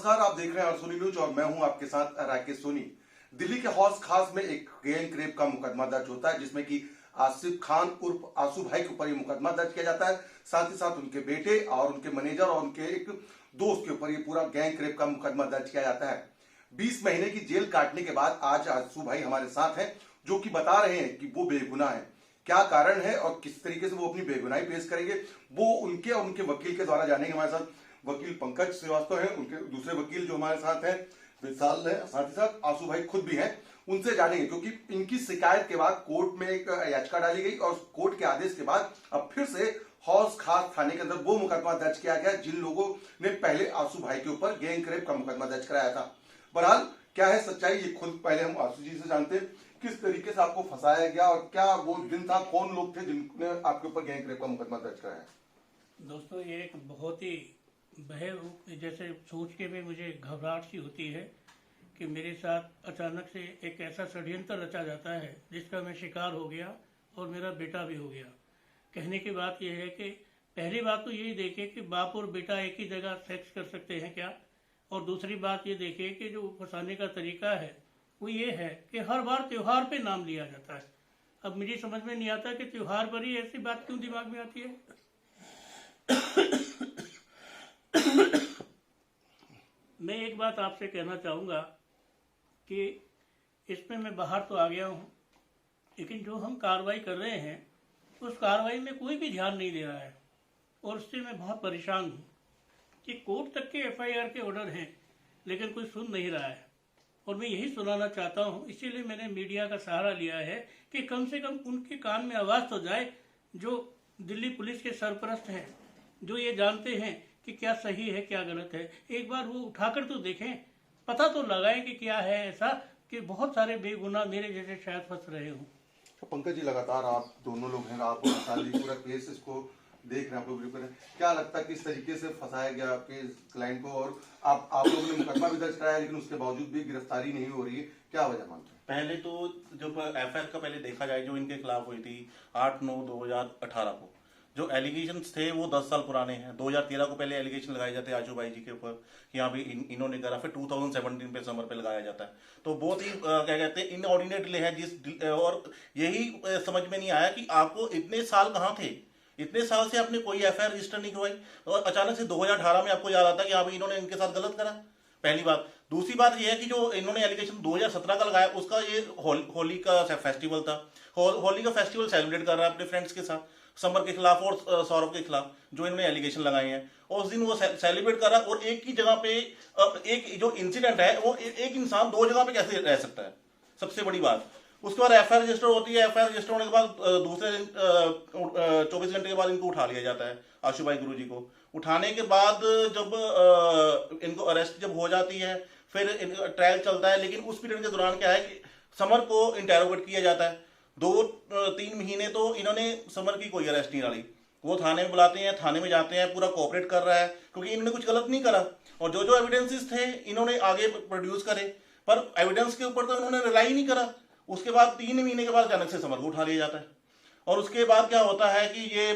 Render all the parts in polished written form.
नमस्कार, आप देख रहे हैं सोनी न्यूज और मैं हूं आपके साथ राकेश सोनी। दिल्ली के हौज खास में एक गैंग रेप का मुकदमा दर्ज होता है, जिसमें कि आसिफ खान उर्फ आंसू भाई के ऊपर ये मुकदमा दर्ज किया जाता है। साथ ही साथ उनके बेटे और उनके मैनेजर और उनके एक दोस्त के ऊपर ये पूरा गैंग रेप का मुकदमा दर्ज किया जाता है। 20 महीने की जेल काटने के बाद आज आंसू भाई हमारे साथ हैं, जो कि बता रहे हैं कि वो बेगुनाह है। क्या कारण है और किस तरीके से वो अपनी बेगुनाही पेश करेंगे, वो उनके और उनके वकील के द्वारा जानेंगे। हमारे साथ वकील पंकज श्रीवास्तव हैं, उनके दूसरे वकील जो हमारे साथ हैं विशाल है, साथ ही साथ आंसू भाई खुद भी हैं। उनसे जानेंगे क्योंकि इनकी शिकायत के बाद कोर्ट में एक याचिका डाली गई और कोर्ट के आदेश के बाद अब फिर से हौज खास थाने के अंदर वो मुकदमा दर्ज किया गया जिन लोगों ने पहले आंसू भाई के ऊपर गैंग रेप का मुकदमा दर्ज कराया था। बहरहाल क्या है सच्चाई, ये खुद पहले हम आंसू जी से जानते हैं। किस तरीके से आपको फंसाया गया और क्या वो दिन था, कौन लोग थे जिनने आपके ऊपर गैंग रेप का मुकदमा दर्ज कराया? दोस्तों, ये एक बहुत ही जैसे सोच के भी मुझे घबराहट सी होती है कि मेरे साथ अचानक से एक ऐसा षड्यंत्र रचा जाता है जिसका मैं शिकार हो गया और मेरा बेटा भी हो गया। कहने की बात यह है कि पहली बात तो यही देखिए कि बाप और बेटा एक ही जगह सेक्स कर सकते हैं क्या, और दूसरी बात ये देखिए कि जो फंसाने का तरीका है वो ये है कि हर बार त्यौहार पे नाम लिया जाता है। अब मुझे समझ में नहीं आता कि त्यौहार पर ही ऐसी बात क्यों दिमाग में आती है। मैं एक बात आपसे कहना चाहूँगा कि इसमें मैं बाहर तो आ गया हूँ, लेकिन जो हम कार्रवाई कर रहे हैं उस कार्रवाई में कोई भी ध्यान नहीं दे रहा है और उससे मैं बहुत परेशान हूँ कि कोर्ट तक के एफआईआर के ऑर्डर हैं लेकिन कोई सुन नहीं रहा है। और मैं यही सुनाना चाहता हूँ, इसीलिए मैंने मीडिया का सहारा लिया है कि कम से कम उनके कान में आवाज़ तो जाए जो दिल्ली पुलिस के सरपरस्त हैं, जो ये जानते हैं कि क्या सही है क्या गलत है। एक बार वो उठाकर तो देखें, पता तो लगाएं कि क्या है ऐसा कि बहुत सारे बेगुनाह मेरे जैसे शायद फंस रहे हों। तो पंकज जी, लगातार आप दोनों लोग हैं, आप पूरा केस इसको देख रहे हैं, आप लोग रिव्यू कर रहे हैं। क्या लगता है किस तरीके से फंसाया गया आपके क्लाइंट को, और आप लोगों ने मुकदमा भी दर्ज कराया लेकिन उसके बावजूद भी गिरफ्तारी नहीं हो रही है, क्या वजह मानते हैं? पहले तो जब एफआईआर का पहले देखा जाए जो इनके खिलाफ हुई थी 8/9/2018 को, जो एलिगेशंस थे वो 10 साल पुराने हैं। 2013 को पहले एलिगेशन लगाए जाते हैं आजू भाई जी के ऊपर कि यहाँ भी इन्होंने करा, फिर 2017 पे समर पे लगाया जाता है। तो बहुत ही क्या कहते हैं इनऑर्डिनेटली है और यही समझ में नहीं आया कि आपको इतने साल कहाँ थे, इतने साल से आपने कोई एफआईआर रजिस्टर नहीं करवाई और अचानक से 2018 में आपको याद आता है कि हाँ भाई इन्होंने इनके साथ गलत करा। पहली बात। दूसरी बात यह है कि जो इन्होंने एलिगेशन 2017 का लगाया उसका ये होली का फेस्टिवल था। होली का फेस्टिवल सेलिब्रेट कर रहा है अपने फ्रेंड्स के साथ, समर के खिलाफ और सौरभ के खिलाफ जो इन्होंने एलिगेशन लगाए हैं, और उस दिन वो सेलिब्रेट कर रहा है और एक ही जगह पे एक जो इंसिडेंट है वो एक इंसान दो जगह पे कैसे रह सकता है, सबसे बड़ी बात। उसके बाद एफआईआर रजिस्टर होती है, एफआईआर रजिस्टर होने के बाद दूसरे दिन 24 घंटे के बाद इनको उठा लिया जाता है। आशु भाई गुरु जी को उठाने के बाद जब इनको अरेस्ट जब हो जाती है फिर ट्रायल चलता है, लेकिन उस पीरियड के दौरान क्या है कि समर को इंटेरोगेट किया जाता है। 2-3 महीने तो इन्होंने समर की कोई अरेस्ट नहीं डाली। वो थाने में बुलाते हैं, थाने में जाते हैं, पूरा कोऑपरेट कर रहा है क्योंकि इन्होंने कुछ गलत नहीं करा और जो जो एविडेंसेस थे इन्होंने आगे प्रोड्यूस करे, पर एविडेंस के ऊपर तो इन्होंने रिलाई नहीं करा। उसके बाद 3 महीने के बाद अचानक से समर को उठा लिया जाता है और उसके बाद क्या होता है कि ये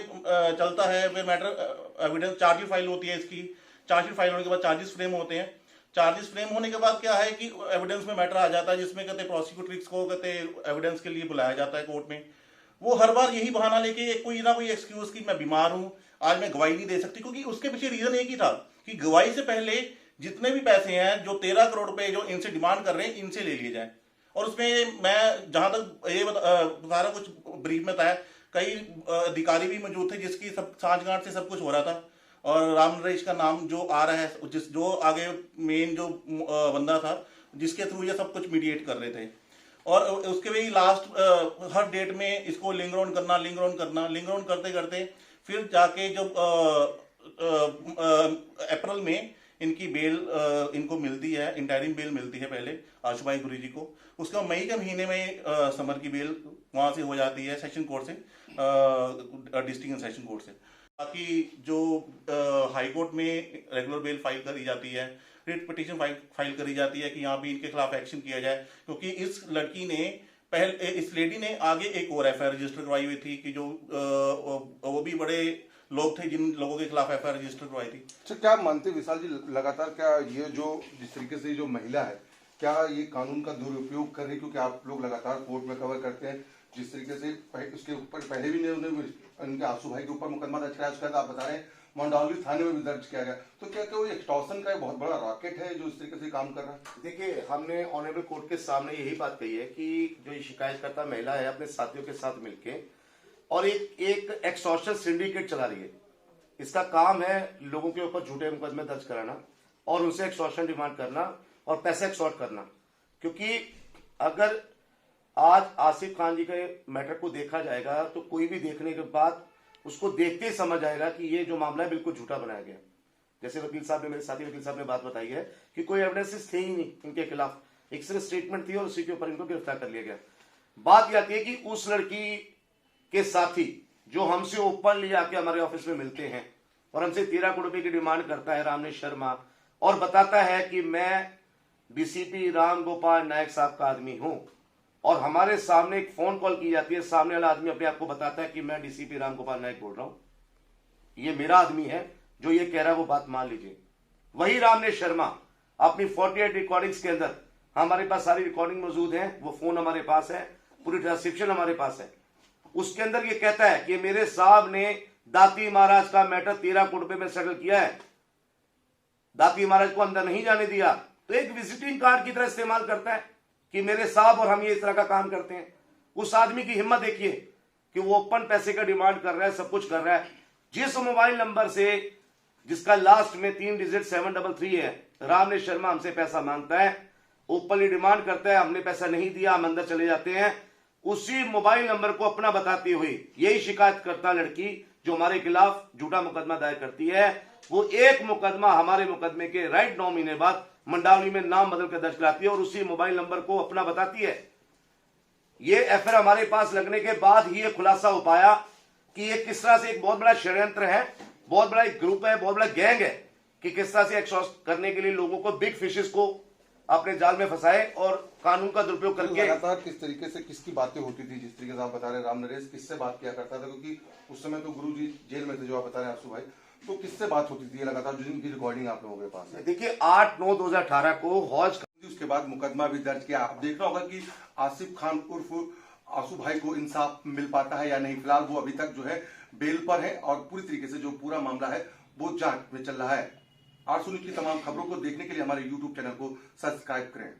चलता है फिर मैटर एविडेंस चार्जशीट फाइल होती है इसकी। चार्जशीट फाइल होने के बाद चार्जेस फ्रेम होते हैं। चार्जेस फ्रेम होने के बाद क्या है कि एविडेंस में मैटर आ जाता है जिसमें कहते प्रोसिक्यूटर्स को कहते एविडेंस के लिए बुलाया जाता है कोर्ट में। वो हर बार यही बहाना लेके कोई ना कोई एक्सक्यूज की मैं बीमार हूँ, आज मैं गवाही नहीं दे सकती, क्योंकि उसके पीछे रीजन एक ही था कि गवाही से पहले जितने भी पैसे हैं जो 13 करोड़ रुपए जो इनसे डिमांड कर रहे हैं इनसे ले लिए जाए। और उसमें मैं जहां तक ये सारा कुछ ब्रीफ में था, कई अधिकारी भी मौजूद थे जिसकी सब सांठगांठ से सब कुछ हो रहा था और राम नरेश का नाम जो आ रहा है जो आगे मेन जो बंदा था जिसके थ्रू ये सब कुछ मीडिएट कर रहे थे। और उसके भी लास्ट हर डेट में इसको लिंग राउंड करते करते फिर जाके जब अप्रैल में इनकी बेल इनको मिलती है, इंटरिम बेल मिलती है पहले आशु भाई गुरु जी को। उसका मई के महीने में समर की बेल वहां से हो जाती है सेशन कोर्ट से, डिस्ट्रिक्ट एंड सेशन कोर्ट से। बाकी जो हाई कोर्ट में रेगुलर बेल फाइल करी जाती है, रिट पिटीशन फाइल करी जाती है कि यहाँ भी इनके खिलाफ एक्शन किया जाए, क्योंकि इस लड़की ने इस लेडी ने आगे एक और एफआईआर रजिस्टर करवाई हुई थी कि जो वो भी बड़े लोग थे जिन लोगों के खिलाफ एफआईआर रजिस्टर करवाई थी। अच्छा, क्या मानते विशाल जी, लगातार क्या ये जो जिस तरीके से जो महिला है, क्या ये कानून का दुरुपयोग कर रही है? क्योंकि आप लोग लगातार कोर्ट में कवर करते हैं, जिस तरीके से उसके ऊपर पहले भी उनके आंसू भाई के ऊपर मुकदमा दर्ज कराया, उसके बाद आप बता रहे हैं मंडावली थाने में भी दर्ज किया गया, तो क्या क्या वो एक्सटॉर्शन का एक बहुत बड़ा रॉकेट है जो इस तरीके से काम कर रहा है? देखिए, हमने ऑनरेबल कोर्ट के सामने यही बात कही है कि जो ये शिकायतकर्ता महिला है अपने साथियों के साथ मिलके और एक एक्सटॉर्शन सिंडिकेट चला रही है। इसका काम है लोगों के ऊपर झूठे मुकदमे दर्ज कराना और उनसे एक्सटॉर्शन डिमांड करना और पैसे एक्सटॉर्ट करना। क्योंकि अगर आज आसिफ खान जी के मैटर को देखा जाएगा तो कोई भी देखने के बाद उसको देखते ही समझ आएगा कि ये जो मामला है बिल्कुल झूठा बनाया गया। जैसे वकील साहब ने, मेरे साथी वकील साहब ने बात बताई है कि कोई एविडेंसेस थे ही नहीं इनके खिलाफ, एक सिर्फ स्टेटमेंट थी और उसी के ऊपर इनको गिरफ्तार कर लिया गया। बात यह आती है कि उस लड़की के साथी जो हमसे ओपनली आके हमारे ऑफिस में मिलते हैं और हमसे 13 करोड़ रुपए की डिमांड करता है, रामनेश शर्मा, और बताता है कि मैं डीसीपी राम गोपाल नायक साहब का आदमी हूं, और हमारे सामने एक फोन कॉल की जाती है, सामने वाला आदमी अपने आप को बताता है कि मैं डीसीपी राम गोपाल नायक बोल रहा हूं, ये मेरा आदमी है, जो ये कह रहा है वो बात मान लीजिए। वही रामनेश शर्मा अपनी 48 रिकॉर्डिंग्स के अंदर, हमारे पास सारी रिकॉर्डिंग मौजूद है, वो फोन हमारे पास है, पूरी ट्रांसक्रिप्शन हमारे पास है, उसके अंदर ये कहता है कि मेरे साहब ने दाती महाराज का मैटर 13 करोड़ रुपए में सेटल किया है, दाती महाराज को अंदर नहीं जाने दिया। तो एक विजिटिंग कार्ड की तरह इस्तेमाल करता है कि मेरे साहब और हम ये इस तरह का काम करते हैं। उस आदमी की हिम्मत देखिए कि वो ओपन पैसे का डिमांड कर रहा है, सब कुछ कर रहा है। जिस मोबाइल नंबर से, जिसका लास्ट में 3 डिजिट 733 है, रामनेश शर्मा हमसे पैसा मांगता है, ओपनली डिमांड करता है, हमने पैसा नहीं दिया, हम अंदर चले जाते हैं, उसी मोबाइल नंबर को अपना बताती हुई यही शिकायतकर्ता लड़की जो हमारे खिलाफ झूठा मुकदमा दायर करती है, वो एक मुकदमा हमारे मुकदमे के राइट 9 महीने बाद मंडावली में नाम बदल कर दर्ज कराती है और उसी मोबाइल नंबर को अपना बताती है। ये एफआईआर हमारे पास लगने के बाद ही ये खुलासा हो पाया कि ये किस तरह से एक बहुत बड़ा षड्यंत्र है, बहुत बड़ा एक ग्रुप है, बहुत बड़ा गैंग है कि किस तरह से एक्सॉस्ट करने के लिए लोगों को, बिग फिशेस को अपने जाल में फंसाए और कानून का दुरुपयोग करके। लगातार किस तरीके से किसकी बातें होती थी, जिस तरीके से आप बता रहे हैं, राम नरेश किससे बात किया करता था? क्योंकि उस समय तो गुरुजी जेल में थे, जो आप बता रहे हैं आंसू भाई, तो किससे बात होती थी लगातार, जिनकी रिकॉर्डिंग आप लोगों के पास है? देखिए, 8/9/2018 को हौज, उसके बाद मुकदमा भी दर्ज किया। आप देख रहा होगा कि आसिफ खान उर्फ आंसू भाई को इंसाफ मिल पाता है या नहीं। फिलहाल वो अभी तक जो है बेल पर है और पूरी तरीके से जो पूरा मामला है वो जांच में चल रहा है। आरसू न्यूज़ की तमाम खबरों को देखने के लिए हमारे YouTube चैनल को सब्सक्राइब करें।